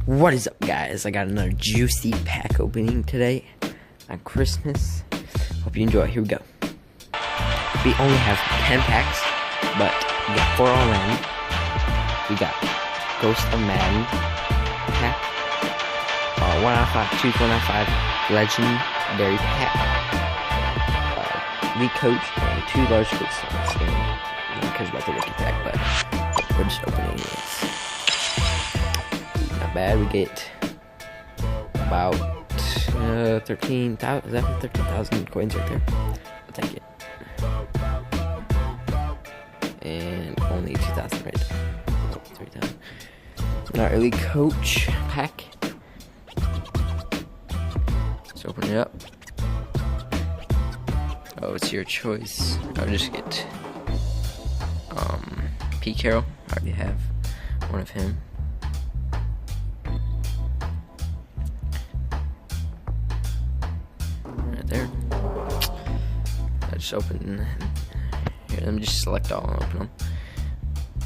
What is up, guys? I got another juicy pack opening today on Christmas. Hope you enjoy. Here we go. We only have 10 packs, but we got 4 All-Madden. We got Ghost of Madden pack, 1 out of 5, choose 1 out of 5 legendary pack, league coach, and 2 large quick slots. And I don't care about the rookie pack, but we're just opening this. Not bad. We get about 13,000. Is that 13,000 coins right there? I'll take it. And only 2,000 right there. 3,000. Our elite coach pack. Let's open it up. Oh, it's your choice. I'll just get P. Carroll. I already have one of him. Right there. I just open. Here, let me just select all and open them.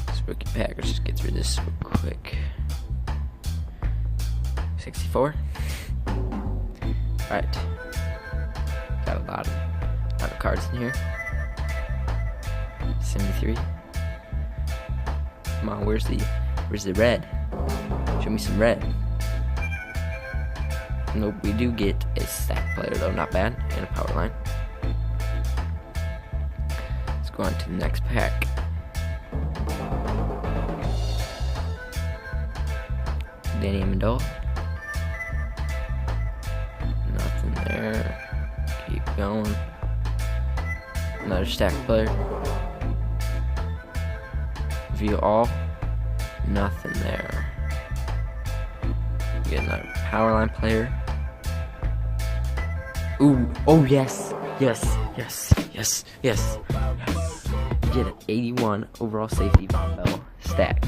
This rookie pack. Let's just get through this real quick. 64. Alright. Got a lot of cards in here. 73. Come on, where's the red? Show me some red. Nope, we do get a stack player though, not bad, and a power line. Let's go on to the next pack. Danny Amendola. Nothing there. Keep going. Another stack player. View all. Nothing there. Get another power line player. Ooh, oh yes, yes, yes, yes, yes, yes. Get an 81 overall safety Von Bell stack.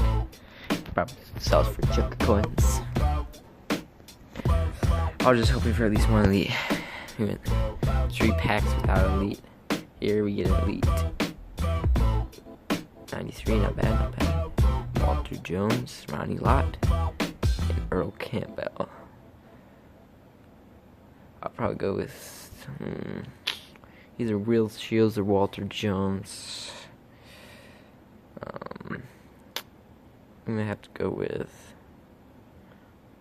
Probably sells for chunk of coins. I was just hoping for at least one elite. We went 3 packs without elite. Here we get an elite. 93, not bad, not bad. Walter Jones, Ronnie Lott, and Earl Campbell. I'll probably go with either Will Shields or Walter Jones. I'm gonna have to go with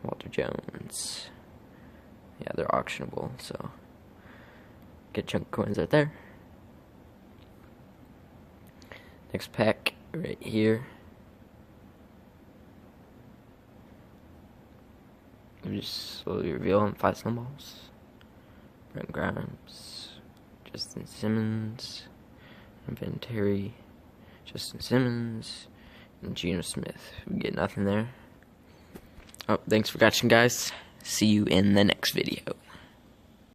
Walter Jones. Yeah, they're auctionable, so get a chunk of coins right there. Next pack right here. We just slowly reveal them. 5 snowballs. Brent Grimes, Justin Simmons, Inventory, Justin Simmons, and Geno Smith. We get nothing there. Oh, thanks for watching, guys. See you in the next video.